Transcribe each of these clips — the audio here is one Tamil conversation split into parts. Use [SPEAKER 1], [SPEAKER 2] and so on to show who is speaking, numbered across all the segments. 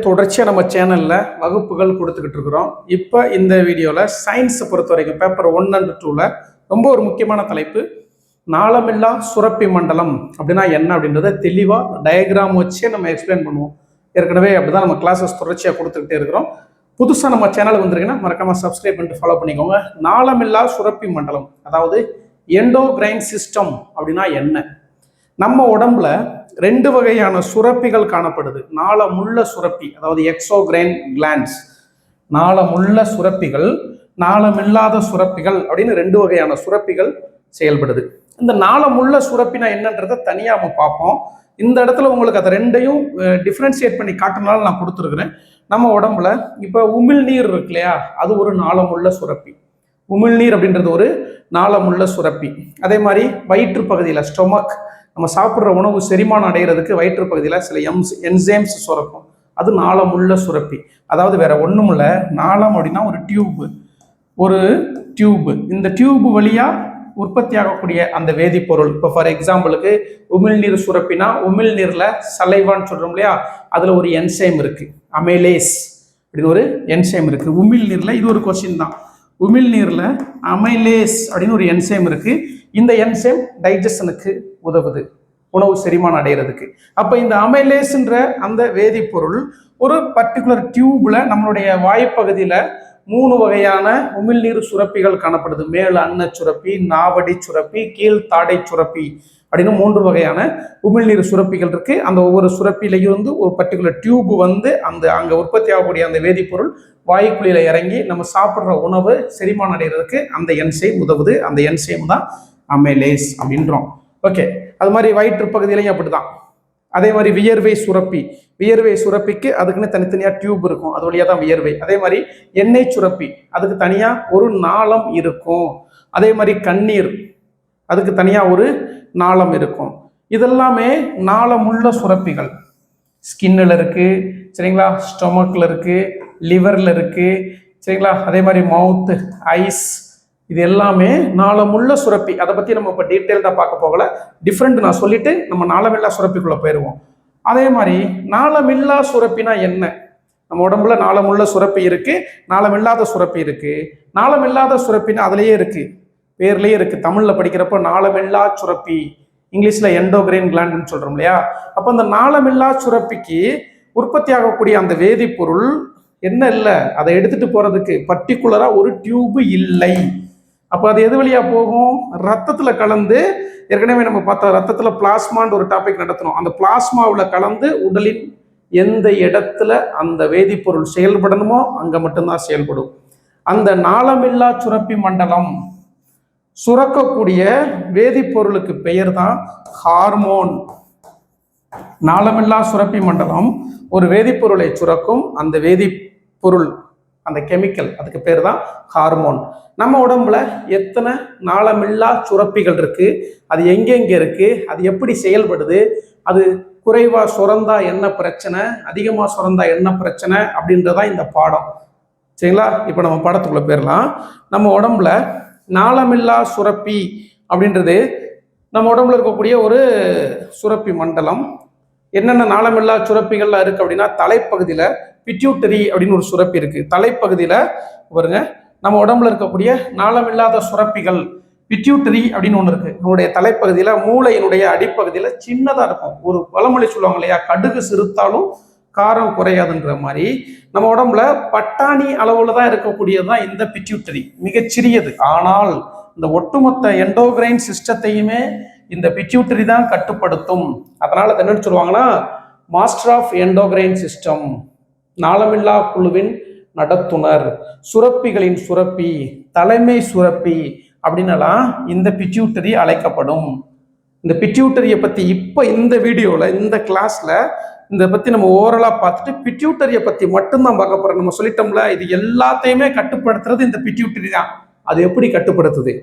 [SPEAKER 1] தொடர்ச்சியாக நம்ம சேனலில் வகுப்புகள் கொடுத்துக்கிட்டு இருக்கிறோம். இப்போ இந்த வீடியோவில் சயின்ஸை பொறுத்த வரைக்கும் பேப்பர் 1 and 2ல் ரொம்ப ஒரு முக்கியமான தலைப்பு நாளமில்லா சுரப்பி மண்டலம் அப்படின்னா என்ன அப்படின்றத தெளிவாக டயக்ராம் வச்சே நம்ம எக்ஸ்பிளைன் பண்ணுவோம். ஏற்கனவே அப்படி தான் நம்ம கிளாஸஸ் தொடர்ச்சியாக கொடுத்துக்கிட்டே இருக்கிறோம். புதுசாக நம்ம சேனல் வந்துருக்குன்னா மறக்காமல் சப்ஸ்கிரைப் பண்ணிட்டு ஃபாலோ பண்ணிக்கோங்க. நாளமில்லா சுரப்பி மண்டலம் அதாவது எண்டோகிரைன் சிஸ்டம் அப்படின்னா என்ன? நம்ம உடம்புல 2 வகையான சுரப்பிகள் காணப்படுது. நாளமுள்ள சுரப்பி அதாவது எக்ஸோகிரைன் கிளாண்ட்ஸ், நாளமுள்ள சுரப்பிகள், நாளமில்லாத சுரப்பிகள் அப்படின்னு 2 வகையான சுரப்பிகள் செயல்படுது. இந்த நாளமுள்ள சுரப்பினா என்னன்றதை தனியாக நம்ம பார்ப்போம். இந்த இடத்துல உங்களுக்கு அதை 2ஐயும் டிஃப்ரென்ஷியேட் பண்ணி காட்டுனால நான் கொடுத்துருக்குறேன். நம்ம உடம்புல இப்போ உமிழ்நீர் இருக்கு இல்லையா, அது ஒரு நாளமுள்ள சுரப்பி. உமிழ்நீர் அப்படின்றது ஒரு நாளமுள்ள சுரப்பி. அதே மாதிரி வயிற்று பகுதியில் ஸ்டொமக், நம்ம சாப்பிட்ற உணவு செரிமானம் அடைகிறதுக்கு வயிற்று பகுதியில் சில என்சைம்ஸ் சுரக்கும், அது நாளமுள்ள சுரப்பி. அதாவது வேற ஒன்றும் இல்லை, நாளம் அப்படின்னா ஒரு டியூப். இந்த டியூப் வழியாக உற்பத்தி ஆகக்கூடிய அந்த வேதிப்பொருள். இப்போ ஃபார் எக்ஸாம்பிளுக்கு உமிழ்நீர் சுரப்பினா உமிழ்நீரில் சலைவான்னு சொல்கிறோம் இல்லையா, அதில் ஒரு என்சைம் இருக்குது, அமைலேஸ் அப்படின்னு ஒரு என்சைம் இருக்குது. உமிழ்நீரில் இது ஒரு கொஸ்டின் தான். உமிழ்நீரில் அமைலேஸ் அப்படின்னு ஒரு என்சைம் இருக்குது. இந்த என்சைம் டைஜஷனுக்கு உதவுது, உணவு செரிமானம் அடைகிறதுக்கு. அப்போ இந்த அமைலேஸ்ன்ற அந்த வேதிப்பொருள் ஒரு பர்டிகுலர் டியூப்ல நம்மளுடைய வாய்ப்பகுதியில் 3 வகையான உமிழ்நீர் சுரப்பிகள் காணப்படுது. மேல் அன்ன சுரப்பி, நாவடி சுரப்பி, கீழ் தாடை சுரப்பி அப்படின்னு 3 வகையான உமிழ்நீர் சுரப்பிகள் இருக்கு. அந்த ஒவ்வொரு சுரப்பிலையும் வந்து ஒரு பர்டிகுலர் டியூப் வந்து அங்கே உற்பத்தி ஆகக்கூடிய அந்த வேதிப்பொருள் வாய்க்குழியில இறங்கி நம்ம சாப்பிட்ற உணவு செரிமானம் அடைகிறதுக்கு அந்த என்சைம் உதவுது. அந்த என்சைம் தான் அமைலேஸ் அப்படின்றோம். ஓகே, அது மாதிரி வயிற்று பகுதியிலையும் அப்படிதான். அதே மாதிரி வியர்வை சுரப்பிக்கு அதுக்குன்னு தனித்தனியாக டியூப் இருக்கும், அது வழியாக தான் வியர்வை. அதே மாதிரி எண்ணெய் சுரப்பி, அதுக்கு தனியாக ஒரு நாளம் இருக்கும். அதே மாதிரி கண்ணீர், அதுக்கு தனியாக ஒரு நாளம் இருக்கும். இதெல்லாமே நாளமுள்ள சுரப்பிகள். ஸ்கின்னில் இருக்குது சரிங்களா, ஸ்டொமக்கில் இருக்குது, லிவரில் இருக்குது சரிங்களா, அதே மாதிரி மவுத்து, ஐஸ், இது எல்லாமே நாளமுள்ள சுரப்பி. அதை பற்றி நம்ம இப்போ டீட்டெயில்டாக பார்க்க போகல, டிஃப்ரெண்ட் நான் சொல்லிட்டு நம்ம நாளமில்லா சுரப்பிக்குள்ளே போயிடுவோம். அதே மாதிரி நாளமில்லா சுரப்பினா என்ன? நம்ம உடம்புல நாளமுள்ள சுரப்பி இருக்குது, நாளமில்லாத சுரப்பி இருக்குது. நாளமில்லாத சுரப்பினா அதுலேயே இருக்குது, பேர்லேயே இருக்குது. தமிழில் படிக்கிறப்போ நாளமில்லா சுரப்பி, இங்கிலீஷில் எண்டோகிரைன் கிளாண்டுன்னு சொல்கிறோம் இல்லையா. அப்போ அந்த நாளமில்லா சுரப்பிக்கு உற்பத்தி ஆகக்கூடிய அந்த வேதிப்பொருள் என்ன இல்லை, அதை எடுத்துகிட்டு போகிறதுக்கு பர்டிகுலராக ஒரு டியூப் இல்லை. அப்போ அது எது வழியாக போகும்? ரத்தத்தில் கலந்து, ஏற்கனவே நம்ம பார்த்தா ரத்தத்தில் பிளாஸ்மான்னு ஒரு டாபிக் நடத்தணும். அந்த பிளாஸ்மாவில் கலந்து உடலின் எந்த இடத்துல அந்த வேதிப்பொருள் செயல்படணுமோ அங்கே மட்டும்தான் செயல்படும். அந்த நாளமில்லா சுரப்பி மண்டலம் சுரக்கக்கூடிய வேதிப்பொருளுக்கு பெயர் தான் ஹார்மோன். நாளமில்லா சுரப்பி மண்டலம் ஒரு வேதிப்பொருளை சுரக்கும். அந்த வேதிப்பொருள், அந்த கெமிக்கல், அதுக்கு பேர் தான் ஹார்மோன். நம்ம உடம்புல எத்தனை நாளமில்லா சுரப்பிகள் இருக்கு, அது எங்கெங்கே இருக்கு, அது எப்படி செயல்படுது, அது குறைவா சுரந்தா என்ன பிரச்சனை, அதிகமா சுரந்தா என்ன பிரச்சனை அப்படின்றதா இந்த பாடம் சரிங்களா. இப்போ நம்ம பாடத்துக்குள்ள போயிடலாம். நம்ம உடம்புல நாளமில்லா சுரப்பி அப்படின்றது நம்ம உடம்புல இருக்கக்கூடிய ஒரு சுரப்பி மண்டலம். என்னென்ன நாளமில்லா சுரப்பிகள்லாம் இருக்கு அப்படின்னா, தலைப்பகுதியில் பிட்யூட்டரி அப்படின்னு ஒரு சுரப்பி இருக்கு. தலைப்பகுதியில் பாருங்க, நம்ம உடம்புல இருக்கக்கூடிய நாளமில்லாத சுரப்பிகள் பிட்யூட்டரி அப்படின்னு ஒன்று இருக்கு. நம்மளுடைய தலைப்பகுதியில் மூளையினுடைய அடிப்பகுதியில் சின்னதாக இருக்கும். ஒரு பழமொழி சொல்லுவாங்க இல்லையா, கடுகு சிறுத்தாலும் காரம் குறையாதுன்ற மாதிரி நம்ம உடம்புல பட்டாணி அளவுல தான் இருக்கக்கூடியதுதான் இந்த பிட்யூட்டரி, மிகச்சிறியது. ஆனால் இந்த ஒட்டுமொத்த எண்டோகிரைன் சிஸ்டத்தையுமே இந்த பிட்யூட்டரி தான் கட்டுப்படுத்தும். அதனால என்னன்னு சொல்லுவாங்கன்னா, மாஸ்டர் ஆஃப் எண்டோகிரைன் சிஸ்டம், நாளமில்லா குழுவின் நடத்துனர், சுரப்பிகளின் சுரப்பி, தலைமை சுரப்பி அப்படின்னலாம் இந்த பிட்யூட்டரி அழைக்கப்படும். இந்த பிட்யூட்டரியை பற்றி இப்போ இந்த வீடியோவில், இந்த கிளாஸில் இந்த பற்றி நம்ம ஓவரலாக பார்த்துட்டு பிட்யூட்டரியை பற்றி மட்டும்தான் பார்க்க போகிறோம். நம்ம சொல்லிட்டோம்ல, இது எல்லாத்தையுமே கட்டுப்படுத்துறது இந்த பிட்யூட்டரி தான். அது எப்படி கட்டுப்படுத்துது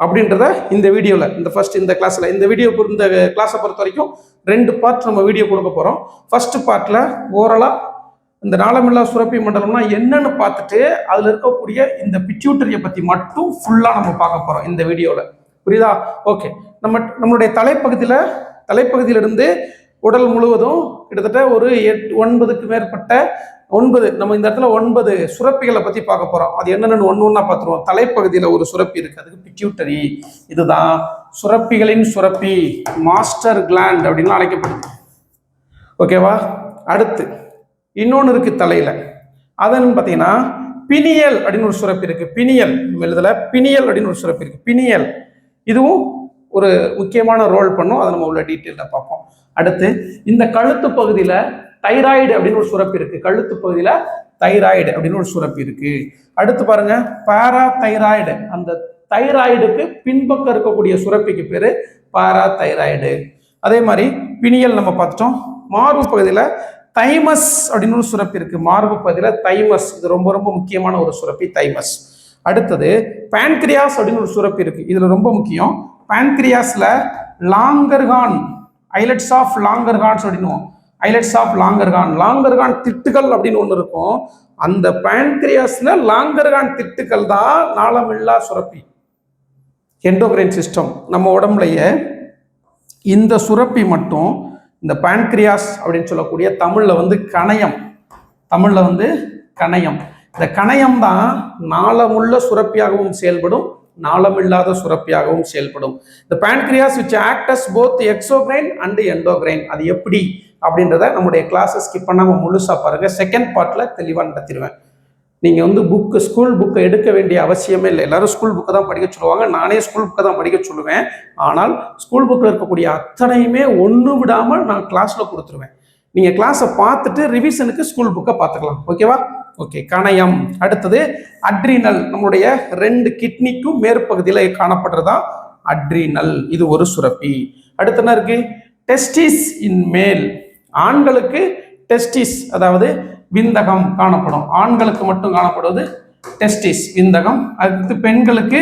[SPEAKER 1] அப்படின்றத இந்த வீடியோவில், இந்த கிளாஸில், இந்த கிளாஸை பொறுத்த வரைக்கும் 2 பார்ட் நம்ம வீடியோ கொடுக்க போகிறோம். ஃபர்ஸ்ட் பார்ட்டில் ஓவரலாக இந்த நாளமில்லா சுரப்பி மண்டலம்னா என்னன்னு பார்த்துட்டு அதில் இருக்கக்கூடிய இந்த பிட்யூட்டரியை பற்றி மட்டும் ஃபுல்லாக நம்ம பார்க்க போகிறோம் இந்த வீடியோவில். புரியுதா? ஓகே, நம்மளுடைய தலைப்பகுதியிலிருந்து உடல் முழுவதும் கிட்டத்தட்ட ஒரு 9க்கு மேற்பட்ட 9 நம்ம இந்த இடத்துல 9 சுரப்பிகளை பத்தி பார்க்க போறோம். அது என்னென்னு ஒண்ணா பார்த்துருவோம். தலைப்பகுதியில் ஒரு சுரப்பி இருக்கு, அதுக்கு பிட்யூட்டரி. இதுதான் சுரப்பிகளின் சுரப்பி, மாஸ்டர் கிளாண்ட் அப்படின்னு அழைக்கப்படுது. ஓகேவா? அடுத்து இன்னொன்று இருக்கு தலையில, அதன்னு பார்த்தீங்கன்னா பினியல் அப்படின்னு ஒரு சுரப்பி இருக்கு. பினியல் எழுதல, பினியல் அப்படின்னு ஒரு சுரப்பி இருக்கு. பினியல் இதுவும் ஒரு முக்கியமான ரோல் பண்ணும். அதை நம்ம உள்ள டீட்டெயிலில் பார்ப்போம். அடுத்து இந்த கழுத்து பகுதியில் தைராய்டு அப்படின்னு ஒரு சுரப்பி இருக்கு. கழுத்து பகுதியில் தைராய்டு அப்படின்னு ஒரு சுரப்பி இருக்கு. அடுத்து பாருங்க பாரா தைராய்டு. அந்த தைராய்டுக்கு பின்பக்கம் இருக்கக்கூடிய சுரப்பிக்கு பேரு பாரா தைராய்டு. அதே மாதிரி பினியல் நம்ம பார்த்துட்டோம். மார்பு பகுதியில் தைமஸ் அப்படின்னு ஒரு சுரப்பி இருக்கு. மார்பு பகுதியில் தைமஸ், இது ரொம்ப ரொம்ப முக்கியமான ஒரு சுரப்பி, தைமஸ். அடுத்தது பான்கிரியாஸ் அப்படின்னு ஒரு சுரப்பி இருக்கு. இதுல ரொம்ப முக்கியம். பான்கிரியாஸ்ல லாங்கர்கான், ஐலட்ஸ் ஆஃப் லாங்கர்கான்ஸ் அப்படின்னுவோம். ஐலட்ஸ் ஆஃப் லாங்கர்கான், லாங்கர்கான் திட்டுகள் அப்படின்னு ஒன்று இருக்கும். அந்த பான்கிரியாஸ்ல லாங்கர்கான் திட்டுகள் தான் நாளமில்லா சுரப்பி. எண்டோகிரைன் சிஸ்டம் நம்ம உடம்புலையே இந்த சுரப்பி மட்டும், இந்த பான்கிரியாஸ் அப்படின்னு சொல்லக்கூடிய தமிழ்ல கணையம், தமிழ்ல கணையம். இந்த கணையம் தான் நாளமுள்ள சுரப்பியாகவும் செயல்படும், நாளமில்லாத சுரப்பியாகவும் செயல்படும். இந்த pancreas which act as both exocrine and endocrine. அது எப்படி அப்படின்றத நம்முடைய கிளாஸை ஸ்கிப் பண்ணாம முழுசா பாருங்க. செகண்ட் பார்ட்ல தெளிவா நடத்திடுவேன். நீங்க புக்கு, ஸ்கூல் புக்கை எடுக்க வேண்டிய அவசியமே இல்லை. எல்லாரும் ஸ்கூல் புக்கை தான் படிக்க சொல்லுவாங்க, நானே ஸ்கூல் புக்கை தான் படிக்க சொல்லுவேன். ஆனால் ஸ்கூல் புக்கில் இருக்கக்கூடிய அத்தனையுமே ஒன்று விடாமல் நான் கிளாஸ்ல கொடுத்துருவேன். நீங்க கிளாஸை பார்த்துட்டு ரிவிஷனுக்கு ஸ்கூல் புக்கை பார்த்துக்கலாம். ஓகேவா? ஓகே. கணையம். அடுத்தது அட்ரினல். நம்முடைய 2 கிட்னிக்கும் மேற்பகுதியில் காணப்படுறதா அட்ரினல். இது ஒரு சுரப்பி. அடுத்து என்ன இருக்கு? டெஸ்டிஸ் இன் மேல். ஆண்களுக்கு டெஸ்டிஸ் அதாவது விந்தகம் காணப்படும். ஆண்களுக்கு மட்டும் காணப்படுவது டெஸ்டிஸ், விந்தகம். அடுத்து பெண்களுக்கு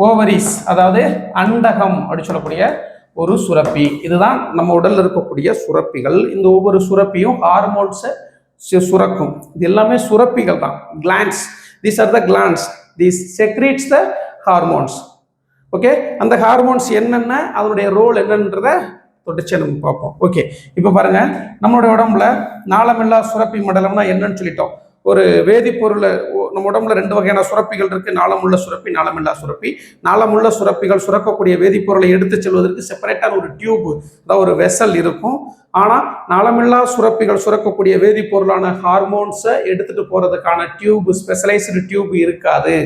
[SPEAKER 1] ஓவரிஸ் அதாவது அண்டகம் அப்படி சொல்லக்கூடிய ஒரு சுரப்பி. இதுதான் நம்ம உடல்ல இருக்கக்கூடிய சுரப்பிகள். இந்த ஒவ்வொரு சுரப்பியும் ஹார்மோன்ஸை சுரக்கும். இது எல்லாமே சுரப்பிகள் தான். Glands, these are the glands, these secretes the hormones. Okay, அந்த ஹார்மோன்ஸ் என்னென்ன, அதனுடைய ரோல் என்னன்றத தொடர்ச்சி நம்ம பார்ப்போம். ஓகே, இப்போ பாருங்க, நம்மளுடைய உடம்புல நாளமில்லா சுரப்பி மண்டலம்னா என்னன்னு சொல்லிட்டோம். ஒரு வேதிப்பொருள், நம்ம உடம்புல 2 வகையான சுரப்பிகள் இருக்கு. நாளமுள்ள சுரப்பி, நாளமில்லா சுரப்பி. நாளமுள்ள சுரப்பிகள் சுரக்கக்கூடிய வேதிப்பொருளை எடுத்து செல்வதற்கு செப்பரேட்டான ஒரு டியூப், அதாவது ஒரு வெசல் இருக்கும். ஆனால் நாளமில்லா சுரப்பிகள் சுரக்கக்கூடிய வேதிப்பொருளான ஹார்மோன்ஸை எடுத்துட்டு போறதுக்கான டியூப், ஸ்பெஷலைஸ்டு டியூப் இருக்காது.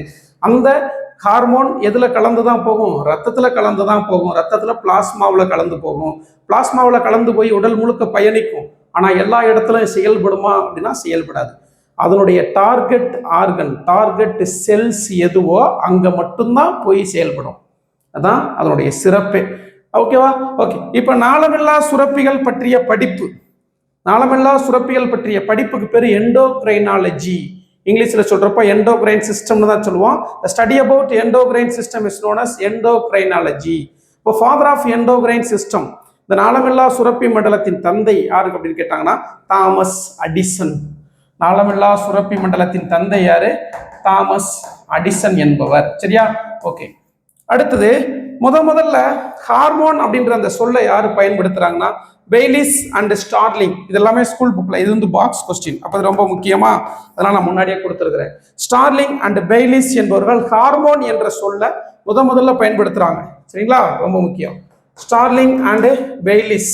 [SPEAKER 1] அந்த ஹார்மோன் எதுல கலந்து தான் போகும்? ரத்தத்துல கலந்து தான் போகும். ரத்தத்துல பிளாஸ்மாவில் கலந்து போகும். பிளாஸ்மாவில் கலந்து போய் உடல் முழுக்க பயணிக்கும். ஆனால் எல்லா இடத்துலையும் செயல்படுமா அப்படின்னா செயல்படாது. அதனுடைய டார்கெட் ஆர்கன், டார்கெட் செல்ஸ் எதுவோ அங்க மட்டும்தான் போய் செயல்படும். அதான் அதனுடைய சிறப்பே. ஓகேவா? ஓகே, இப்ப நாளமில்லா சுரப்பிகள் பற்றிய படிப்பு, நாளமில்லா சுரப்பிகள் பற்றிய படிப்புக்கு பேரு எண்டோக்ரைனாலஜி. இங்கிலீஷ்ல சொல்றப்ப எண்டோக்ரைன் சிஸ்டம்னு தான் சொல்லுவோம். Study about endocrine system is known as endocrinology. இப்போ ஃபாதர் ஆஃப் எண்டோக்ரைன் சிஸ்டம், இந்த நாளமில்லா சுரப்பி மண்டலத்தின் தந்தை யாருக்கு அப்படின்னு கேட்டாங்கன்னா தாமஸ் அடிசன். நாளமில்லா சுரப்பி மண்டலத்தின் தந்தை யாரு? தாமஸ் அடிசன் என்பவர். சரியா? ஓகே, அடுத்தது முதல்ல ஹார்மோன் அப்படின்ற அந்த சொல்லை யாரு பயன்படுத்துறாங்கன்னா பெய்லிஸ் அண்ட் ஸ்டார்லிங். இது எல்லாமே ஸ்கூல் புக்ல, இது பாக்ஸ் கொஸ்டின், அப்ப இது ரொம்ப முக்கியமா, அதனால நான் முன்னாடியே கொடுத்துருக்கிறேன். ஸ்டார்லிங் அண்ட் பெய்லிஸ் என்பவர்கள் ஹார்மோன் என்ற சொல்லை முதல்ல பயன்படுத்துறாங்க. சரிங்களா? ரொம்ப முக்கியம். Starling and Bayliss.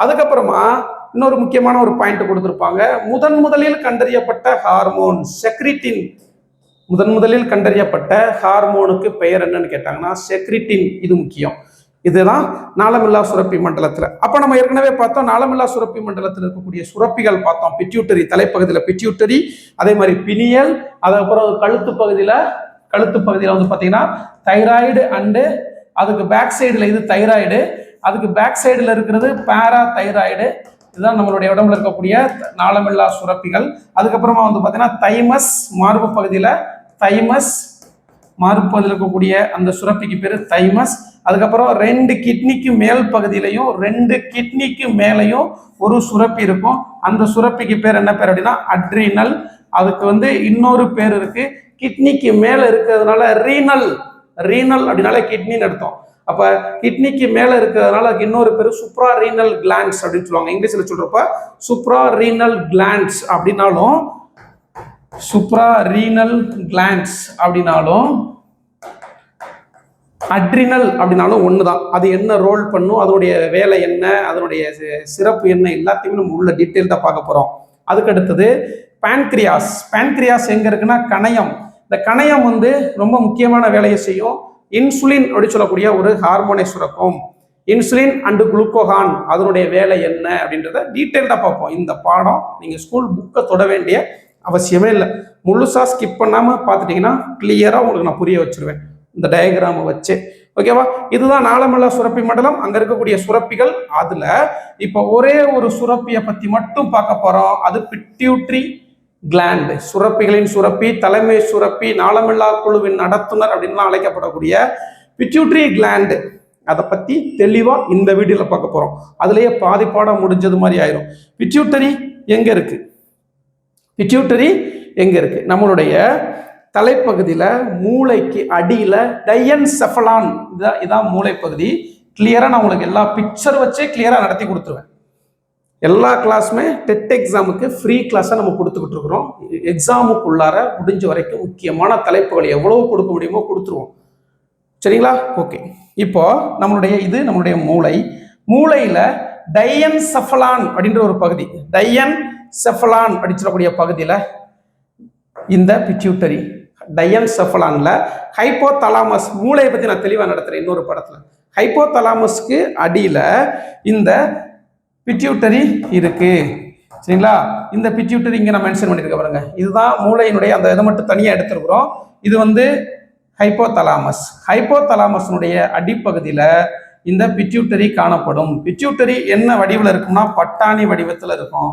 [SPEAKER 1] அதுக்கப்புறமா இன்னொரு முக்கியமான ஒரு பாயிண்ட் கொடுத்திருப்பாங்க. முதலில் கண்டறியப்பட்ட ஹார்மோன் செக்ரிட்டின். முதலில் கண்டறியப்பட்ட ஹார்மோனுக்கு பெயர் என்னன்னு கேட்டாங்கன்னா செக்ரிட்டின். இது முக்கியம். இதுதான் நாளமில்லா சுரப்பி மண்டலத்துல. அப்ப நம்ம ஏற்கனவே பார்த்தோம், நாளமில்லா சுரப்பி மண்டலத்தில் இருக்கக்கூடிய சுரப்பிகள் பார்த்தோம். பிட்யூட்டரி, தலைப்பகுதியில் பிட்யூட்டரி, அதே மாதிரி பினியல், அதுக்கப்புறம் கழுத்து பகுதியில் பாத்தீங்கன்னா தைராய்டு அண்டு அதுக்கு பேக் சைடுல இது தைராய்டு, அதுக்கு பேக் சைடுல இருக்கிறது பாரா தைராய்டு. இதுதான் நம்மளுடைய உடம்புல இருக்கக்கூடிய நாளமில்லா சுரப்பிகள். அதுக்கப்புறமா பாத்தீங்கன்னா தைமஸ், மார்பு பகுதியில தைமஸ், மார்பு பகுதியில் இருக்கக்கூடிய அந்த சுரப்பிக்கு பேரு தைமஸ். அதுக்கப்புறம் 2 கிட்னிக்கு மேல் பகுதியிலையும் 2 கிட்னிக்கு மேலையும் ஒரு சுரப்பி இருக்கும். அந்த சுரப்பிக்கு பேர் என்ன பேர் அப்படின்னா அட்ரினல். அதுக்கு இன்னொரு பேர் இருக்கு, கிட்னிக்கு மேல இருக்கிறதுனால ரீனல். ரீனல் அப்படின்னாலே கிட்னின்னு அர்த்தம். அப்ப கிட்னிக்கு மேல இருக்கிறதுனால அதுக்கு இன்னொரு பேரு சுப்ரா ரீனல் கிளாண்ட்ஸ் அப்படின்னு சொல்லுவாங்க. இங்கிலீஷ்ல சொல்றப்ப சுப்ரா ரீனல் கிளாண்ட்ஸ் அப்படின்னாலும் சுப்ரா ரீனல் கிளாண்ட்ஸ் அப்படின்னாலும் அட்ரினல் அப்படின்னாலும் ஒண்ணுதான். அது என்ன ரோல் பண்ணும், அதனுடைய வேலை என்ன, அதனுடைய சிறப்பு என்ன, எல்லாத்தையுமே நம்ம உள்ள டீட்டெயில்டா பார்க்க போறோம். அதுக்கு அடுத்தது பான்கிரியாஸ். பான்கிரியாஸ் எங்க இருக்குன்னா கணையம். இந்த கணையம் வந்து ரொம்ப முக்கியமான வேலையை செய்யும். இன்சுலின் அப்படின்னு சொல்லக்கூடிய ஒரு ஹார்மோனை சுரக்கும். இன்சுலின் அண்ட் குளுக்கோகான் அதனுடைய வேலை என்ன அப்படின்றத டீட்டெயில்டா பார்ப்போம். இந்த பாடம் நீங்க ஸ்கூல் புக்கை தொட வேண்டிய அவசியமே இல்லை. முழுசா ஸ்கிப் பண்ணாம பார்த்துட்டீங்கன்னா கிளியரா உங்களுக்கு நான் புரிய வச்சிருவேன் இந்த டயக்ராமை வச்சு. ஓகேவா? இதுதான் நாளமில்லா சுரப்பி மண்டலம். அங்க இருக்கக்கூடிய சுரப்பிகள். அதுல இப்ப ஒரே ஒரு சுரப்பியை பத்தி மட்டும் பார்க்க போறோம். அது பிட்யூட்ரி கிளாண்ட். சுரப்பிகளின் சுரப்பி, தலைமை சுரப்பி, நாளமில்லா குழுவின் நடத்துனர் அப்படின்னு அழைக்கப்படக்கூடிய பிட்யூட்ரி கிளாண்ட். அதை பத்தி தெளிவா இந்த வீடியோல பார்க்க போறோம். அதுலயே பாதி பாடம் முடிஞ்சது மாதிரி ஆயிரும். பிட்யூட்டரி எங்க இருக்கு? பிட்யூட்டரி எங்க இருக்கு? நம்மளுடைய தலைப்பகுதியில மூளைக்கு அடியில டையன்செஃபலான் இதான் மூளை பகுதி. கிளியரா நான் உங்களுக்கு எல்லா பிக்சர் வச்சே கிளியரா நடத்தி கொடுத்துருவேன். எல்லா கிளாஸுமே டெட் எக்ஸாமுக்கு ஃப்ரீ கிளாஸை நம்ம கொடுத்துக்கிட்டு இருக்கிறோம். எக்ஸாமுக்குள்ளார முடிஞ்ச வரைக்கும் முக்கியமான தலைப்புகள் எவ்வளவு கொடுக்க முடியுமோ கொடுத்துருவோம். சரிங்களா? ஓகே. இப்போ நம்மளுடைய மூளை. மூளையில டையன்செஃபலான் அப்படின்ற ஒரு பகுதி, டையன்செஃபலான் அப்படின்னு சொல்லக்கூடிய பகுதியில இந்த பிட்யூட்டரி, டையன்செஃபலான்ல ஹைப்போதலாமஸ். மூளையை பத்தி நான் தெளிவா நடத்துறேன் இன்னொரு படத்துல. ஹைப்போதலாமஸ்க்கு அடியில இந்த பிட்யூட்டரி இருக்கு. சரிங்களா? இந்த பிட்யூட்டரி இங்க நான் மென்ஷன் பண்ணிருக்க பாருங்க. இதுதான் மூளையினுடைய அந்த இதை மட்டும் தனியா எடுத்துருக்கிறோம். இது வந்து ஹைப்போதலாமஸ். ஹைப்போதலாமஸ்னுடைய அடிப்பகுதியில இந்த பிட்யூட்டரி காணப்படும். பிட்யூட்டரி என்ன வடிவில் இருக்கும்னா பட்டாணி வடிவத்தில் இருக்கும்.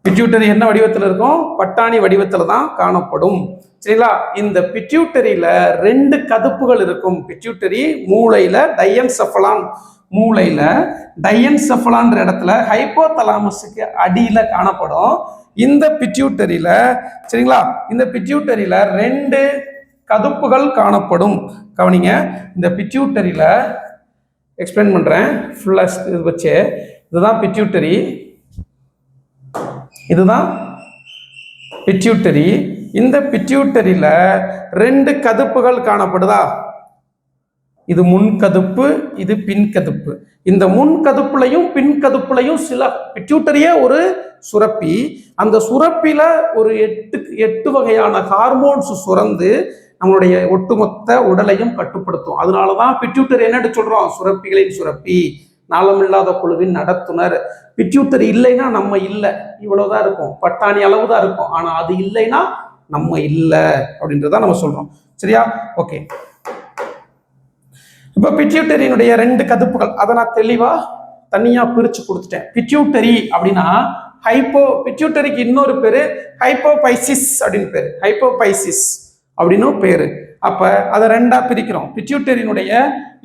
[SPEAKER 1] பிட்யூட்டரி என்ன வடிவத்தில் இருக்கும்? பட்டாணி வடிவத்தில் தான் காணப்படும். சரிங்களா? இந்த பிட்யூட்டரியில 2 கதுப்புகள் இருக்கும். பிட்யூட்டரி மூளையில டையன்செஃபலான், மூளையில டையன்செஃபலான்ற இடத்துல ஹைப்போதலாமஸுக்கு அடியில காணப்படும். இந்த பிட்யூட்டரியில, சரிங்களா, இந்த பிட்யூட்டரியில 2 கதுப்புகள் காணப்படும். கவனிங்க, இந்த பிட்யூட்டரியில எக்ஸ்பிளைன் பண்றேன் ஃபுல்லா வச்சு. இதுதான் பிட்யூட்டரி, இதுதான் பிட்யூட்டரி. இந்த பிட்யூட்டரியில 2 கதுப்புகள் காணப்படுதா? இது முன்கதுப்பு, இது பின்கதுப்பு. இந்த முன்கதுப்புலையும் பின்கதுப்புலையும் சில பிட்யூட்டரியே ஒரு சுரப்பி. அந்த சுரப்பில ஒரு 8 வகையான ஹார்மோன்ஸ் சுரந்து நம்மளுடைய ஒட்டுமொத்த உடலையும் கட்டுப்படுத்தும். அதனாலதான் பிட்யூட்டரி என்னன்னு சொல்றோம்? சுரப்பிகளின் சுரப்பி, நாளமில்லாத குழுவின் நடத்துனர். பிட்யூட்டரி இல்லைன்னா நம்ம இல்லை, இவ்வளவுதான் இருக்கும், பட்டாணி அளவு தான் இருக்கும். ஆனா அது இல்லைன்னா நம்ம இல்லை அப்படின்றத நம்ம சொல்றோம். சரியா? ஓகே. இப்ப பிட்யூட்டரியினுடைய 2 கதுப்புகள் அதை நான் தெளிவா தனியா பிரிச்சு கொடுத்துட்டேன். பிட்யூட்டரி அப்படின்னா பிட்யூட்டரிக்கு இன்னொரு பேரு ஹைப்போபைசிஸ் அப்படின்னு பேரு. ஹைப்போபைசிஸ் அப்படின்னு பேரு. அப்ப அதை 2ஆ பிரிக்கிறோம். பிட்யூட்டரியினுடைய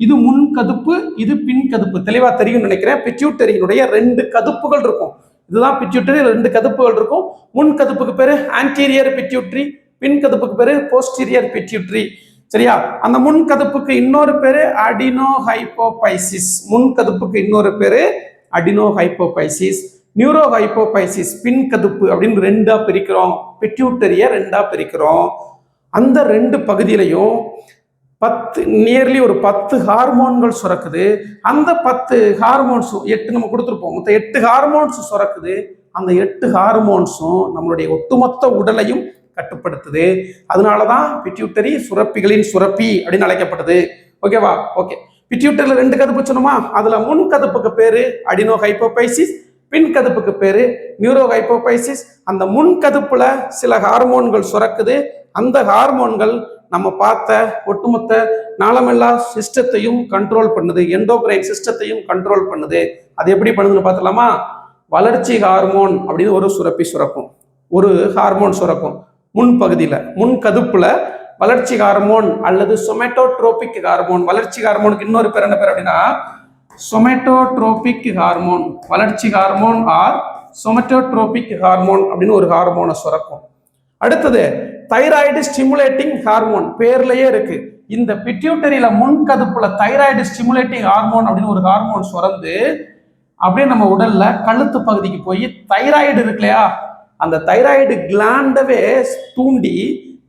[SPEAKER 1] இது முன் கதுப்பு, இது பின் கதுப்பு. தெளிவா தெரியும் நினைக்கிறேன். பிட்யூட்டரியினுடைய 2 கதுப்புகள் இருக்கும். இதுதான் பிட்யூட்டரி, 2 கதுப்புகள் இருக்கும். முன் கதுப்புக்கு பேரு ஆன்டீரியர் பிட்யூட்டரி, பின் கதுப்புக்கு பேரு போஸ்டீரியர் பிட்யூட்டரி. சரியா? அந்த முன் கதுப்புக்கு இன்னொரு பேரு அடினோ ஹைப்போபைசிஸ். முன் கதுப்புக்கு இன்னொரு பேரு அடினோ ஹைப்போபைசிஸ். நியூரோ ஹைப்போபைசிஸ் பின் கதுப்பு அப்படின்னு 2ஆ பிரிக்கிறோம். பிட்யூட்டரிய 2ஆ பிரிக்கிறோம். அந்த 2 பகுதியிலையும் நியர்லி ஒரு 10 ஹார்மோன்கள் சுரக்குது. அந்த 10 ஹார்மோன்ஸ் 8 நம்ம கொடுத்துருப்போம். மொத்தம் 8 ஹார்மோன்ஸ் சுரக்குது. அந்த 8 ஹார்மோன்ஸும் நம்மளுடைய ஒட்டுமொத்த உடலையும் கட்டுப்படுத்துது. அதனாலதான் பிட்யூட்டரி சுரப்பிகளின் சுரப்பி அப்படின்னு அழைக்கப்படுது. ஓகேவா? ஓகே. பிட்யூட்டரியில 2 கதுப்பு சொன்னோமா? அதுல முன் கதுப்புக்கு பேரு அடினோ ஹைப்போபைசிஸ், பின் கதுப்புக்கு பேரு நியூரோ ஹைப்போபைசிஸ். அந்த முன் கதுப்புல சில ஹார்மோன்கள் சுரக்குது. அந்த ஹார்மோன்கள் நம்ம பார்த்த ஒட்டுமொத்த நாளமில்லா சிஸ்டத்தையும் கண்ட்ரோல் பண்ணுது, எண்டோகிரைன் சிஸ்டத்தையும் கண்ட்ரோல் பண்ணுது. அது எப்படி பண்ணுதுன்னு பார்த்தலாமா? வளர்ச்சி ஹார்மோன் அப்படின்னு ஒரு சுரப்பி சுரக்கும், ஒரு ஹார்மோன் சுரக்கும் முன்பகுதியில், முன் கதுப்புல வளர்ச்சி ஹார்மோன் அல்லது சொமேட்டோட்ரோபிக் ஹார்மோன். வளர்ச்சி ஹார்மோனுக்கு இன்னொரு பேர் என்ன பேர் அப்படின்னா சொமேட்டோட்ரோபிக் ஹார்மோன். வளர்ச்சி ஹார்மோன் ஆர் சொமேட்டோட்ரோபிக் ஹார்மோன் அப்படின்னு ஒரு ஹார்மோனை சுரக்கும். அடுத்தது தைராய்டு ஸ்டிமுலேட்டிங் ஹார்மோன். பேர்லயே இருக்கு. இந்த பிட்யூட்டரியில முன்கதுப்புல தைராய்டு ஸ்டிமுலேட்டிங் ஹார்மோன் அப்படின்னு ஒரு ஹார்மோன் சுரந்து அப்படியே நம்ம உடல்ல கழுத்து பகுதிக்கு போய் தைராய்டு இருக்கு இல்லையா, அந்த தைராய்டு கிளாண்டவே தூண்டி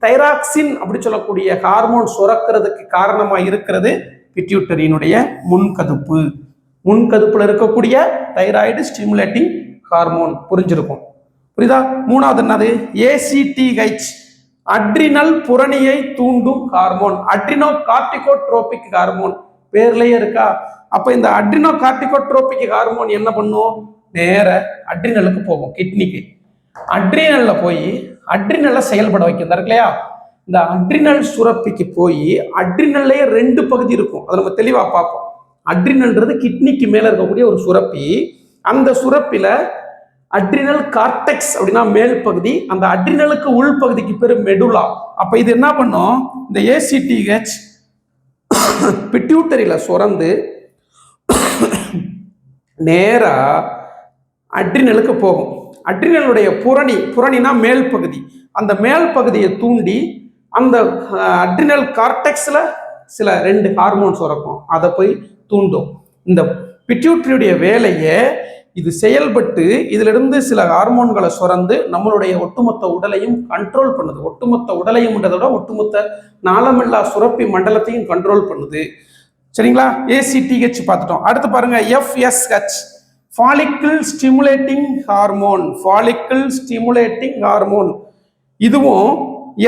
[SPEAKER 1] தைராக்சின் அப்படி சொல்லக்கூடிய ஹார்மோன் சுரக்கிறதுக்கு காரணமா இருக்கிறது பிட்யூட்டரியினுடைய முன்கதுப்பு. முன்கதுப்புல இருக்கக்கூடிய தைராய்டு ஸ்டிமுலேட்டிங் ஹார்மோன். புரிஞ்சிருக்கும். புரியுதா? மூணாவது என்னது? ஏசிடிஹெச், அட்ரினல் புரணியை தூண்டும் ஹார்மோன். அட்ரினோ கார்டிகோட்ரோபிக் ஹார்மோன் பேர்லயே இருக்கா. அப்ப இந்த அட்ரினோ கார்டிகோட்ரோபிக் ஹார்மோன் என்ன பண்ணும்? நேர அட்ரினலுக்கு போகும், கிட்னிக்கு. அட்ரினல்ல போய் அட்ரினலை செயல்பட வைக்கும் இல்லையா. இந்த அட்ரினல் சுரப்பிக்கு போய் அட்ரினல்லையே 2 பகுதி இருக்கும், அதை நம்ம தெளிவா பார்ப்போம். அட்ரினல்ன்றது கிட்னிக்கு மேல இருக்கக்கூடிய ஒரு சுரப்பி. அந்த சுரப்பில அட்ரினல் கார்டெக்ஸ் அப்படின்னா மேல் பகுதி, அந்த அட்ரினலுக்கு உள் பகுதிக்கு பேரு மெடுலா. அப்ப இது என்ன பண்ணும்? இந்த ஏசிடிஹெச் பிட்யூட்டரியில சுரந்து நேரா அட்ரினலுக்கு போகும். அட்ரினலுடைய புரணினா மேல் பகுதி, அந்த மேல் பகுதியை தூண்டி அந்த அட்ரினல் கார்டெக்ஸ்ல சில 2 ஹார்மோன்ஸ் சுரக்கும், அதை போய் தூண்டும். இந்த பிட்யூட்டரியுடைய வேலையை இது செயல்பட்டு இதுல இருந்து சில ஹார்மோன்களை சுரந்து நம்மளுடைய ஒட்டுமொத்த உடலையும் கண்ட்ரோல் பண்ணுது. ஒட்டுமொத்த உடலையும் ஒட்டுமொத்த நாளமில்லா சுரப்பி மண்டலத்தையும் கண்ட்ரோல் பண்ணுது. சரிங்களா? ஏசிடிஹெச் பார்த்துட்டோம். அடுத்து பாருங்க, FSH, follicle stimulating hormone. Follicle stimulating hormone. இதுவும்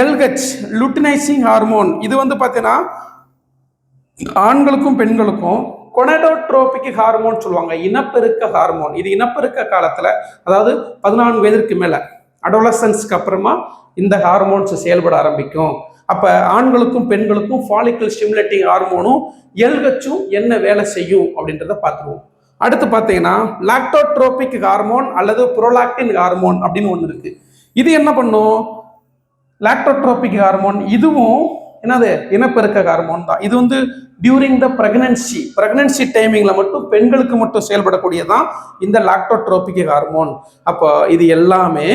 [SPEAKER 1] எல்ஹெச், லுட்டினைசிங் ஹார்மோன். இது வந்து பார்த்தீங்கன்னா ஆண்களுக்கும் பெண்களுக்கும் கொனடோட்ரோபிக் ஹார்மோன் சொல்லுவாங்க, இனப்பெருக்க ஹார்மோன். இது இனப்பெருக்க காலத்துல, அதாவது 14 வயதிற்கு மேல அடோலசன்ஸ்க்கு அப்புறமா இந்த ஹார்மோன்ஸ் செயல்பட ஆரம்பிக்கும். அப்ப ஆண்களுக்கும் பெண்களுக்கும் ஃபாலிக்கல் ஸ்டிமுலேட்டிங் ஹார்மோனும் எல்ஹெச்சும் என்ன வேலை செய்யும் அப்படின்றத பார்த்துருவோம். அடுத்து பார்த்தீங்கன்னா லாக்டோட்ரோபிக் ஹார்மோன் அல்லது புரோலாக்டின் ஹார்மோன் அப்படின்னு ஒன்று இருக்கு. இது என்ன பண்ணும்? லாக்டோட்ரோபிக் ஹார்மோன் இதுவும் என்னது? இனப்பெருக்க ஹார்மோன் தான். இது வந்து டியூரிங் த பிரெக்னன்சி டைமிங்ல மட்டும் பெண்களுக்கு மட்டும் செயல்படக்கூடியதான் இந்த லாக்டோட்ரோபிக் ஹார்மோன். அப்போ இது எல்லாமே,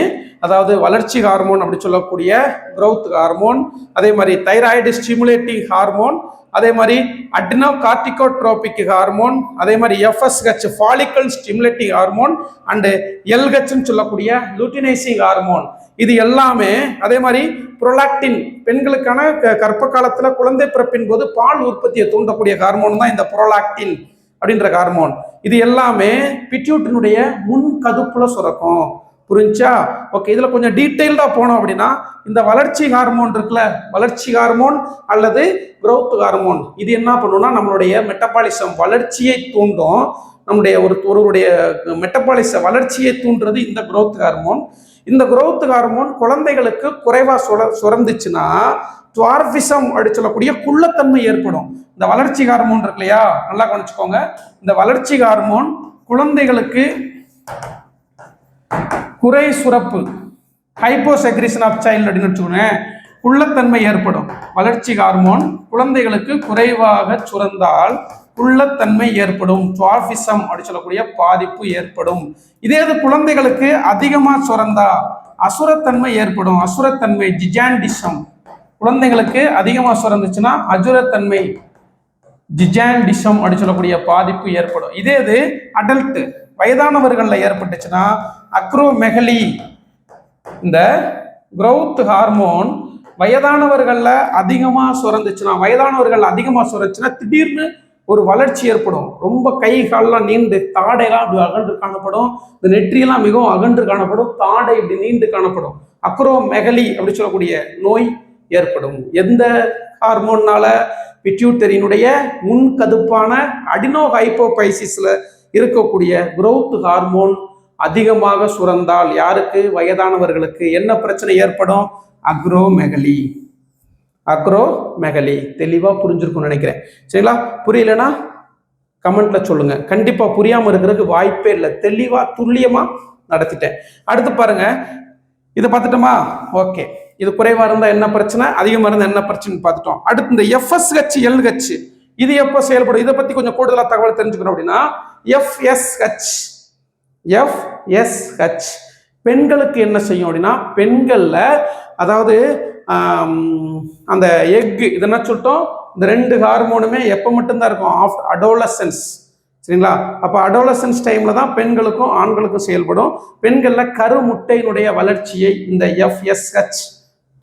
[SPEAKER 1] அதாவது வளர்ச்சி ஹார்மோன் அப்படி சொல்லக்கூடிய growth ஹார்மோன், அதே மாதிரி தைராய்டு ஸ்டிமுலேட்டிங் ஹார்மோன், அதே மாதிரி அட்ரினோ கார்டிகோட்ரோபிக் ஹார்மோன், அதே மாதிரி FSH follicle stimulating hormone and எல்ஹெச்னு சொல்லக்கூடிய லூட்டினைசிங் ஹார்மோன். இது எல்லாமே அதே மாதிரி புரோலாக்டின், பெண்களுக்கான கர்ப்ப காலத்துல குழந்தை பிறப்பின் போது பால் உற்பத்தியை தூண்டக்கூடிய ஹார்மோன் தான் இந்த புரோலாக்டின் அப்படின்ற ஹார்மோன். இது எல்லாமே பிட்யூட்டரியினுடைய முன் கதுப்புல சுரக்கும். புரிஞ்சா? ஓகே. இதுல கொஞ்சம் டீட்டெயில்டா போனோம் அப்படின்னா, இந்த வளர்ச்சி ஹார்மோன் இருக்குல்ல, வளர்ச்சி ஹார்மோன் அல்லது growth ஹார்மோன், இது என்ன பண்ணும்னா நம்மளுடைய மெட்டபாலிசம் வளர்ச்சியை தூண்டும். நம்முடைய ஒருவருடைய மெட்டபாலிச வளர்ச்சியை தூண்டுறது இந்த growth ஹார்மோன். இந்த growth ஹார்மோன் குழந்தைகளுக்கு குறைவா சுரந்துச்சுன்னா டுவார்ஃபிசம் அப்படி சொல்லக்கூடிய குள்ளத்தன்மை ஏற்படும். இந்த வளர்ச்சி ஹார்மோன் இருக்கு இல்லையா, நல்லா கவனிச்சுக்கோங்க. இந்த வளர்ச்சி ஹார்மோன் குழந்தைகளுக்கு குறை சுரப்பு, ஹைப்போசெக்ரீஷன் ஆஃப் சைல்டு அப்படின்னு வச்சுக்கோங்க, குள்ளத்தன்மை ஏற்படும். வளர்ச்சி ஹார்மோன் குழந்தைகளுக்கு குறைவாக சுரந்தால் குள்ளத்தன்மை ஏற்படும், டுவார்ஃபிசம் அப்படி சொல்லக்கூடிய பாதிப்பு ஏற்படும். இதே இது குழந்தைகளுக்கு அதிகமா சுரந்தா அசுரத்தன்மை ஏற்படும். அசுரத்தன்மை, ஜிஜாண்டிசம். குழந்தைகளுக்கு அதிகமா சுரந்துச்சுன்னா அசுரத்தன்மை, ஜிஜாண்டிசம் அப்படி சொல்லக்கூடிய பாதிப்பு ஏற்படும். இதே இது அடல்ட் வயதானவர்கள்ல ஏற்பட்டுச்சுன்னா அக்ரோமெகலி. இந்த growth ஹார்மோன் வயதானவர்கள்ல அதிகமா சுரந்துச்சுன்னா திடீர்னு ஒரு வளர்ச்சி ஏற்படும். ரொம்ப கை கால்லாம் நீண்டு, தாடையெல்லாம் அப்படி அகன்று காணப்படும், இந்த நெற்றியெல்லாம் மிகவும் அகன்று காணப்படும், தாடை இப்படி நீண்டு காணப்படும். அக்ரோமெகலி அப்படி சொல்லக்கூடிய நோய் ஏற்படும். எந்த ஹார்மோன்னால? பிட்யூட்டரியினுடைய முன்கதுப்பான அடினோ ஹைப்போபைசிஸ்ல இருக்கக்கூடிய growth ஹார்மோன் அதிகமாக சுரந்தால் யாருக்கு? வயதானவர்களுக்கு என்ன பிரச்சனை ஏற்படும்? அக்ரோமெகலி. தெளிவா புரிஞ்சிருக்கும்னு நினைக்கிறேன். சரிங்களா? புரியலன்னா கமெண்ட்ல சொல்லுங்க. கண்டிப்பா புரியாம இருக்கிறதுக்கு வாய்ப்பே இல்லை. தெளிவா துல்லியமா நடத்திட்டேன். அடுத்து பாருங்க, இதை பார்த்துட்டோமா? ஓகே. இது குறைவா இருந்தா என்ன பிரச்சனை, அதிகமா இருந்தா என்ன பிரச்சனை பார்த்துட்டோம். அடுத்து இந்த எஃப்எஸ்ஹெச், எல்ஹெச் இது எப்போ செயல்படும்? இதை பத்தி கொஞ்சம் கூடுதலா தகவல் தெரிஞ்சுக்கணும் அப்படின்னா, எஃப்எஸ்ஹெச் பெண்களுக்கு என்ன செய்யும் அப்படின்னா, பெண்கள்ல அதாவது அந்த எக் இது என்ன சொல்லிட்டோம், இந்த 2 ஹார்மோனுமே எப்போ மட்டும்தான் இருக்கும், ஆஃப்டர் அடோலசன்ஸ். சரிங்களா? அப்போ அடோலசன்ஸ் டைமில் தான் பெண்களுக்கும் ஆண்களுக்கும் செயல்படும். பெண்களில் கருமுட்டையினுடைய வளர்ச்சியை இந்த FSH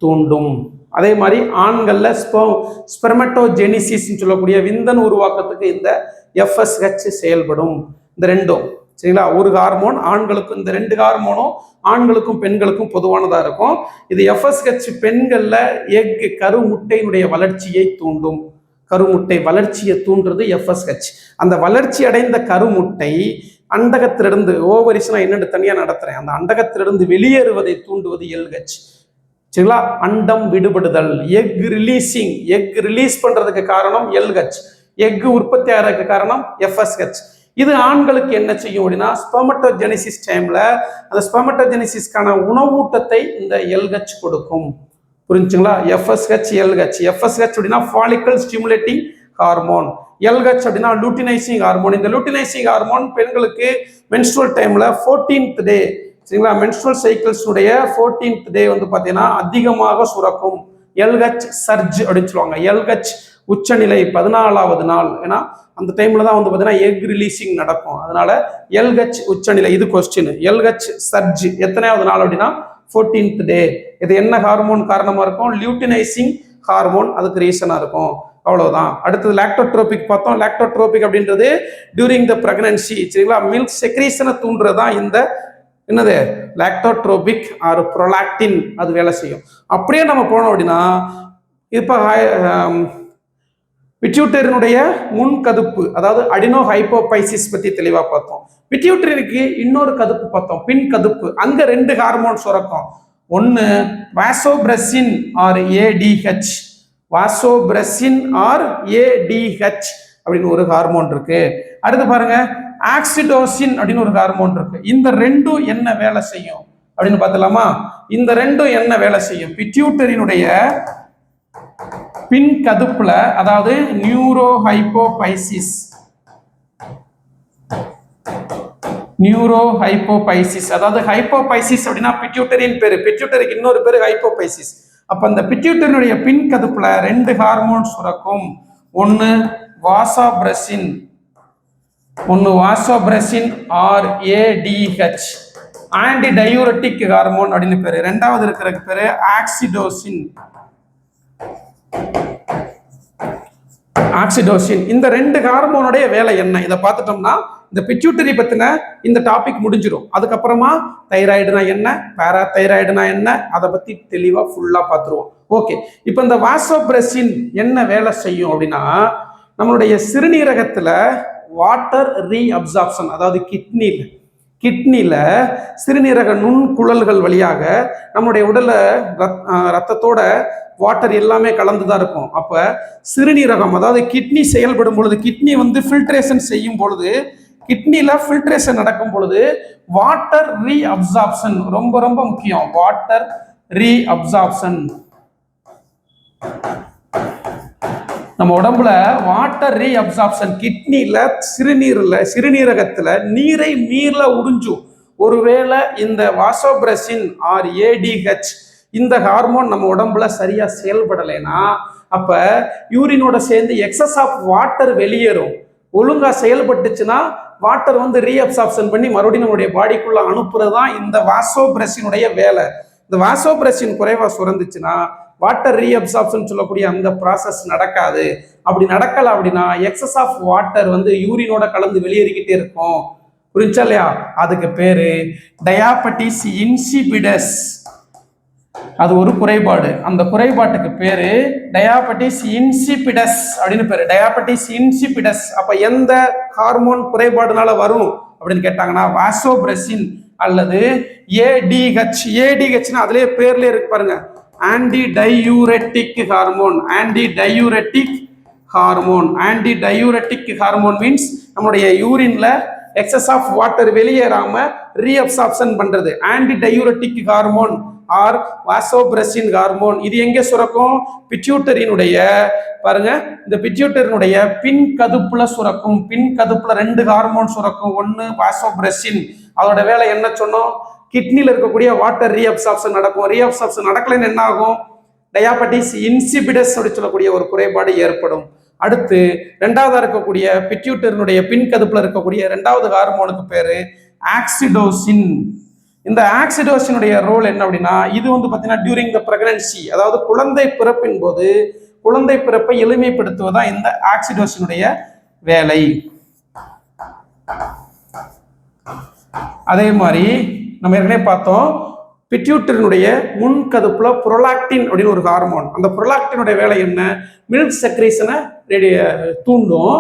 [SPEAKER 1] தூண்டும். அதே மாதிரி ஆண்களில் ஸ்பெர்மட்டோஜெனிசிஸ் சொல்லக்கூடிய விந்தன் உருவாக்கத்துக்கு இந்த FSH செயல்படும். இந்த ரெண்டும் சரிங்களா, ஒரு ஹார்மோன் ஆண்களுக்கும், இந்த 2 ஹார்மோனும் ஆண்களுக்கும் பெண்களுக்கும் பொதுவானதாக இருக்கும். இது FSH பெண்களில் எக் கருமுட்டையினுடைய வளர்ச்சியை தூண்டும். கருமுட்டை வளர்ச்சியை தூண்டுறது FSH. அந்த வளர்ச்சி அடைந்த கருமுட்டை அண்டகத்திலிருந்து, ஓவரிஸ் நான் என்னென்னு தனியாக நடத்துகிறேன், அந்த அண்டகத்திலிருந்து வெளியேறுவதை தூண்டுவது LH. சரிங்களா? அண்டம் விடுபடுதல், எக் ரிலீசிங், எக் ரிலீஸ் பண்றதுக்கு காரணம் LH, எக் உற்பத்தி ஆகிறதுக்கு காரணம் FSH. இது ஆண்களுக்கு என்ன செய்யும் அப்படின்னா, ஸ்பெர்மட்டோஜெனிசிஸ் டைம்ல அந்த ஸ்பெர்மட்டோஜெனிசிஸ்க்கான உணவூட்டத்தை இந்த LH கொடுக்கும். புரிஞ்சுங்களா? FSH LH. FSH அப்படின்னா ஃபாலிக்கல் ஸ்டிமுலேட்டிங் ஹார்மோன், LH அப்படின்னா லூட்டினைசிங் ஹார்மோன். இந்த லூட்டினைசிங் ஹார்மோன் பெண்களுக்கு மென்ஸ்ட்ரல் டைம்ல 14th டே, சரிங்களா, மென்ஸ்ட்ரல் சைக்கிள்ஸுடைய 14th டே வந்து பார்த்தீங்கன்னா அதிகமாக சுரக்கும். LH சர்ஜ் அப்படின்னு சொல்லுவாங்க. LH உச்சநிலை 14வது நாள். ஏன்னா அந்த டைம்ல தான் வந்து பார்த்தீங்கன்னா எக் ரிலீசிங் நடக்கும். அதனால LH உச்சநிலை. இது கொஸ்டின். LH சர்ஜ் எத்தனையாவது நாள் அப்படின்னா 14th டே. இது என்ன ஹார்மோன் காரணமா இருக்கும்? லியூட்டினைசிங் ஹார்மோன் அதுக்கு ரீசனா இருக்கும். அவ்வளவுதான். அடுத்தது லாக்டோட்ரோபிக் பார்த்தோம். லாக்டோட்ரோபிக் அப்படின்றது டியூரிங் த பிரெக்னன்சி, சரிங்களா, மில்க் செக்ரீஷனை தூண்டுறதுதான் இந்த என்னது லாக்டோட்ரோபிக் ஆர் ப்ரோலாக்டின், அது வேலை செய்யும். அப்படியே நம்ம போனோம் அப்படின்னா இப்போ பிட்யூட்டரினுடைய முன்கதுப்பு, அதாவது அடினோ ஹைப்போபைசிஸ் பத்தி தெளிவா பார்த்தோம். பிட்யூட்டரிக்கு இன்னொரு கதுப்பு பார்த்தோம், பின் கதுப்பு. அங்க 2 ஹார்மோன் சுரக்கும். ஒன்னு vasopressin or ADH, vasopressin or ADH அப்படின்னு ஒரு ஹார்மோன் இருக்கு. அடுத்து பாருங்க ஆக்சிடோசின் அப்படின்னு ஒரு ஹார்மோன் இருக்கு. இந்த 2ம் என்ன வேலை செய்யும் அப்படின்னு பார்த்தலாமா? இந்த 2ம் என்ன வேலை செய்யும்? பிட்யூட்டரினுடைய பின் கதுப்புல, அதாவது நியூரோ ஹைப்போபைசிஸ், அதாவது ஹைப்போபைசிஸ் அப்படின்னா பிட்யூட்டரின் பேரு, பிட்யூட்டரிக்கு இன்னொரு பேரு ஹைப்போபைசிஸ். அப்ப அந்த பிட்யூட்டரினுடைய பின் கதுப்புல 2 ஹார்மோன் சுரக்கும். ஒன்னு vasopressin or ADH, anti diuretic hormone அப்படின்னு பேரு. ரெண்டாவது இருக்கிற பேரு ஆக்சிடோசின். இந்த 2 ஹார்மோனுடைய வேலை என்ன இதை பார்த்துட்டோம்னா இந்த பிட்யூட்டரி பத்தின இந்த டாபிக் முடிஞ்சிடும். அதுக்கப்புறமா தைராய்டுனா என்ன, பாராதைராய்டுனா என்ன, அதை பத்தி தெளிவா ஃபுல்லா பார்த்துருவோம். ஓகே, இப்போ இந்த வாசோபிரசின் என்ன வேலை செய்யும் அப்படின்னா, நம்மளுடைய சிறுநீரகத்துல வாட்டர் ரீஅப்சார்ப்ஷன், அதாவது கிட்னில சிறுநீரக நுண்குழல்கள் வழியாக நம்முடைய உடல்ல ரத்தத்தோட வாட்டர் எல்லாமே கலந்துதான் இருக்கும். அப்ப சிறுநீரகம், அதாவது கிட்னி செயல்படும் பொழுது, கிட்னி வந்து ஃபில்ட்ரேஷன் செய்யும் பொழுது, கிட்னில ஃபில்ட்ரேஷன் நடக்கும் பொழுது வாட்டர் ரீஅப்சார்ப்ஷன் ரொம்ப ரொம்ப முக்கியம். வாட்டர் ரீஅப்சார்ப்ஷன், நம்ம உடம்புல வாட்டர் ரீஅப்சார்ப்ஷன், கிட்னில சிறுநீரகத்துல நீரை மீள உறிஞ்சும். ஒருவேளை இந்த வாசோபிரசின் ஆர் ADH இந்த ஹார்மோன் நம்ம உடம்புல சரியா செயல்படலைன்னா, அப்ப யூரினோட சேர்ந்து எக்ஸஸ் ஆஃப் வாட்டர் வெளியேறும். ஒழுங்கா செயல்பட்டுச்சுன்னா வாட்டர் வந்து ரீஅப்சார்ப்ஷன் பண்ணி மறுபடியும் நம்மளுடைய பாடிக்குள்ள அனுப்புறது தான் இந்த வாசோபிரசினுடைய வேலை. இந்த வாசோபிரசின் குறைவா சுரந்துச்சுன்னா வாட்டர் ரீஅப்சார்ப்ஷன் சொல்லக்கூடிய அந்த ப்ராசஸ் நடக்காது. அப்படி நடக்கல அப்படின்னா எக்ஸஸ் ஆஃப் வாட்டர் வந்து யூரினோட கலந்து வெளியேறிக்கிட்டே இருக்கும். புரிஞ்சா இல்லையா? அதுக்கு பேரு டயாபெட்டிஸ் இன்சிபிடஸ். அது ஒரு குறைபாடு. அந்த குறைபாட்டுக்கு பேரு டயாபெட்டிஸ் இன்சிபிடஸ் அப்படின்னு பேரு. Diabetes insipidus. அப்ப எந்த ஹார்மோன் குறைபாடுனால வரும் அப்படின்னு கேட்டாங்கன்னா வாசோபிரசின் அல்லது ADH. ADHனா அதுலயே பேர்லயே இருக்கு பாருங்க, anti diuretic hormone. Anti diuretic hormone means நம்மளுடைய யூரின்ல எக்ஸஸ் ஆஃப் வாட்டர் வெளியேறாம ரீஅப்சார்ப்ஷன் பண்றது. Anti diuretic hormone or vasopressin hormone. இது எங்க சுரக்கும்? பிட்யூட்டரினுடைய, பாருங்க, இந்த பிட்யூட்டரினுடைய பின் கதுப்புல சுரக்கும். பின் கதுப்புல 2 ஹார்மோன் சுரக்கும். ஒன்னு வாசோபிரசின், அதோட வேலை என்ன சொன்னோம்? கிட்னில இருக்கக்கூடிய வாட்டர் ரீஅப்சார்ப்ஷன் நடக்கும். ரீஅப்சார்ப்ஷன் நடக்கலைன்னு என்ன ஆகும்? டயாபெட்டிஸ் இன்சிபிடஸ் அப்படி சொல்லக்கூடிய ஒரு குறைபாடு ஏற்படும். அடுத்து ரெண்டாவதா இருக்கக்கூடிய பிட்யூட்டரினுடைய பின்கதுப்புல இருக்கக்கூடிய ரெண்டாவது ஹார்மோனுக்கு பேரு ஆக்சிடோசின். இந்த ஆக்சிடோசினுடைய ரோல் என்ன அப்படின்னா, இது வந்து பார்த்தீங்கன்னா டியூரிங் த பிரெக்னன்சி, அதாவது குழந்தை பிறப்பின் போது குழந்தை பிறப்பை எளிமைப்படுத்துவதா இந்த ஆக்சிடோசினுடைய வேலை. அதே மாதிரி நம்ம ஏற்கனவே பார்த்தோம், பிட்யூட்டரினுடைய முன்கதுப்புல புரோலாக்டின் அப்படின்னு ஒரு ஹார்மோன். அந்த புரோலாக்டினுடைய வேலை என்ன? மில்க் செக்ரீஷனை தூண்டும்.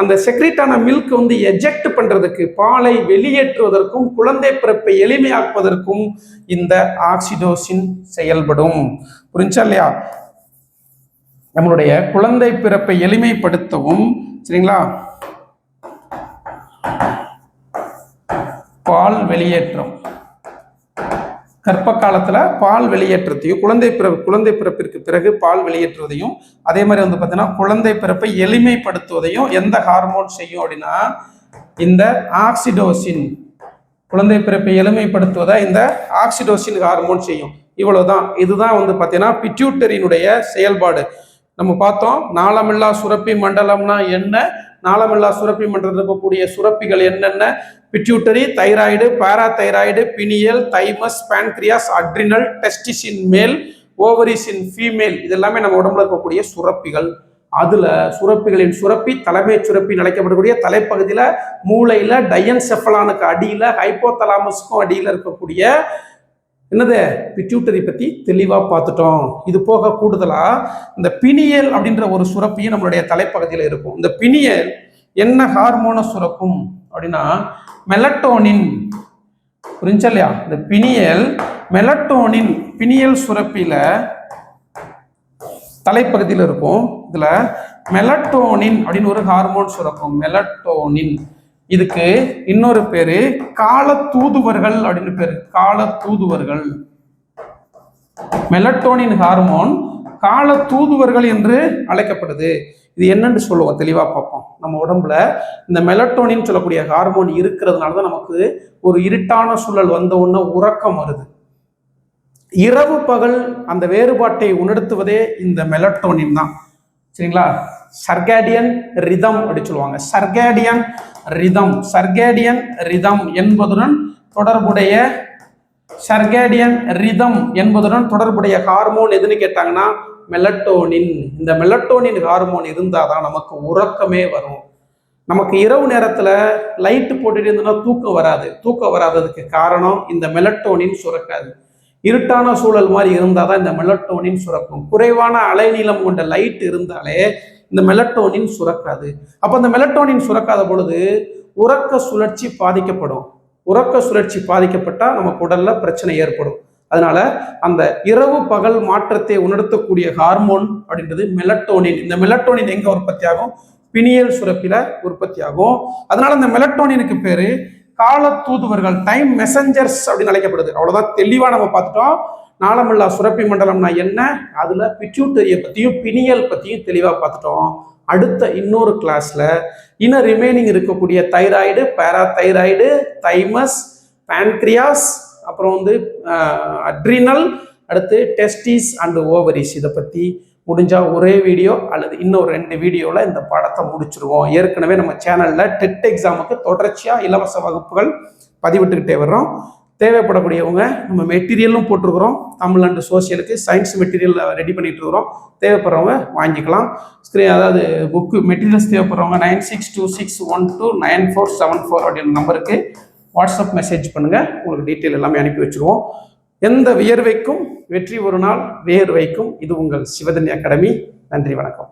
[SPEAKER 1] அந்த செக்ரீட்டான மில்க் வந்து எஜெக்ட் பண்றதுக்கு, பாலை வெளியேற்றுவதற்கும் குழந்தை பிறப்பை எளிமையாக்குவதற்கும் இந்த ஆக்சிடோசின் செயல்படும். புரிஞ்சா இல்லையா? நம்மளுடைய குழந்தை பிறப்பை எளிமைப்படுத்தவும், சரிங்களா, பால் வெளியேற்றம், கர்ப்ப காலத்துல பால் வெளியேற்றத்தையும் குழந்தை பிறப்பிற்கு பிறகு பால் வெளியேற்றுவதையும், அதே மாதிரி வந்து பார்த்தீங்கன்னா குழந்தை பிறப்பை எளிமைப்படுத்துவதையும் எந்த ஹார்மோன் செய்யும் அப்படின்னா இந்த ஆக்சிடோசின். குழந்தை பிறப்பை எளிமைப்படுத்துவதை இந்த ஆக்சிடோசின் ஹார்மோன் செய்யும். இவ்வளவுதான். இதுதான் வந்து பார்த்தீங்கன்னா பிட்யூட்டரியினுடைய செயல்பாடு. நம்ம பார்த்தோம் நாளமில்லா சுரப்பி மண்டலம்னா என்ன, நாளமில்லா சுரப்பி மண்டலத்தில் இருக்கக்கூடிய சுரப்பிகள் என்னென்ன, pituitary, thyroid, parathyroid, pineal, thymus, pancreas, adrenal, testis in male, ovaries in female, இது எல்லாமே நம்ம உடம்புல இருக்கக்கூடிய சுரப்பிகள். அதுல சுரப்பிகளின் சுரப்பி தலைமை சுரப்பி அழைக்கப்படக்கூடிய தலைப்பகுதியில மூளையில டயன்செஃபலானுக்கு அடியில ஹைப்போதலாமஸுக்கும் அடியில இருக்கக்கூடிய என்னது பிட்யூட்டரி பத்தி தெளிவா பார்த்துட்டோம். இது போக கூடுதலா இந்த பினியல் அப்படின்ற ஒரு சுரப்பியும் நம்மளுடைய தலைப்பகுதியில இருக்கும். இந்த பினியல் என்ன ஹார்மோனை சுரக்கும் அப்படின்னா மெலட்டோனின். புரிஞ்சா இல்லையா? இந்த பினியல் மெலட்டோனின், பினியல் சுரப்பில தலைப்பகுதியில் இருக்கும். இதுல மெலட்டோனின் அப்படின்னு ஒரு ஹார்மோன் சுரக்கும், மெலட்டோனின். இதுக்கு இன்னொரு பேரு கால தூதுவர்கள் அப்படின்னு பேரு, கால தூதுவர்கள். மெலட்டோனின் ஹார்மோன் கால தூதுவர்கள் என்று அழைக்கப்படுது. இது என்னன்னு சொல்லுவோம், தெளிவா பார்ப்போம். நம்ம உடம்புல இந்த மெலட்டோனின் சொல்லக்கூடிய ஹார்மோன் இருக்கிறதுனாலதான் நமக்கு ஒரு இருட்டான சூழல் வந்த உடனே உறக்கம் வருது. இரவு பகல் அந்த வேறுபாட்டை உணர்த்துவதே இந்த மெலட்டோனின் தான். சரிங்களா? சர்கேடியன் ரிதம் அப்படி சொல்லுவாங்க. சர்கேடியன் ரிதம், சர்கேடியன் ரிதம் என்பதுடன் தொடர்புடைய ஹார்மோன் எதுன்னு கேட்டாங்கன்னா மெலட்டோனின். இந்த மெலட்டோனின் ஹார்மோன் இருந்தாதான் நமக்கு உறக்கமே வரும். நமக்கு இரவு நேரத்துல லைட்டு போட்டுட்டு இருந்தோம்னா தூக்கம் வராது. தூக்கம் வராததுக்கு காரணம் இந்த மெலட்டோனின் சுரக்காது. இருட்டான சூழல் மாதிரி இருந்தாதான் இந்த மெலட்டோனின் சுரக்கும். குறைவான அலைநீளம் கொண்ட லைட் இருந்தாலே இந்த மெலட்டோனின் சுரக்காது. அப்ப அந்த மெலட்டோனின் சுரக்காத பொழுது உறக்க சுழற்சி பாதிக்கப்படும். உறக்க சுழற்சி பாதிக்கப்பட்டா நமக்கு உடல்ல பிரச்சனை ஏற்படும். அதனால அந்த இரவு பகல் மாற்றத்தை உணர்த்தக்கூடிய ஹார்மோன் அப்படின்றது மெலட்டோனின். இந்த மெலட்டோனின் எங்க உற்பத்தி ஆகும்? பினியல் சுரப்பில உற்பத்தி ஆகும். அதனால இந்த மெலட்டோனினுக்கு பேரு கால தூதுவர்கள், டைம் மெசஞ்சர்ஸ் அப்படின்னு அழைக்கப்படுது. அவ்வளவுதான். தெளிவா நம்ம பார்த்துட்டோம். நாளமில்லா சுரப்பி மண்டலம்னா என்ன, அதுல பிட்யூட்டரியை பத்தியும் பினியல் பத்தியும் தெளிவா பார்த்துட்டோம். அடுத்த இன்னொரு கிளாஸ்ல இன்னும் ரிமைனிங் இருக்கக்கூடிய தைராய்டு, பாராதைராய்டு, தைமஸ், பான்கிரியாஸ், அப்புறம் வந்து அட்ரினல், அடுத்து டெஸ்டிஸ் அண்ட் ஓவரிஸ், இதை பத்தி முடிஞ்சா ஒரே வீடியோ அல்லது இன்னொரு 2 வீடியோவில் இந்த பாடத்தை முடிச்சிருவோம். ஏற்கனவே நம்ம சேனல்ல டெட் எக்ஸாமுக்கு தொடர்ச்சியா இலவச வகுப்புகள் பதிவிட்டுக்கிட்டே வர்றோம். தேவைப்படக்கூடியவங்க நம்ம மெட்டீரியலும் போட்டிருக்கிறோம். தமிழ் அண்ட் சோசியலுக்கு சயின்ஸ் மெட்டீரியல் ரெடி பண்ணிட்டு இருக்கிறோம். தேவைப்படுறவங்க வாங்கிக்கலாம். அதாவது புக்கு மெட்டீரியல்ஸ் தேவைப்படுறவங்க 9626129474 அப்படின்ற நம்பருக்கு வாட்ஸ்அப் மெசேஜ் பண்ணுங்க. உங்களுக்கு டீட்டெயில் எல்லாமே அனுப்பி வச்சிருவோம். எந்த வியர்வைக்கும் வெற்றி ஒரு நாள் வேர் வைக்கும். இது உங்கள் சிவதன்யா அகாடமி. நன்றி, வணக்கம்.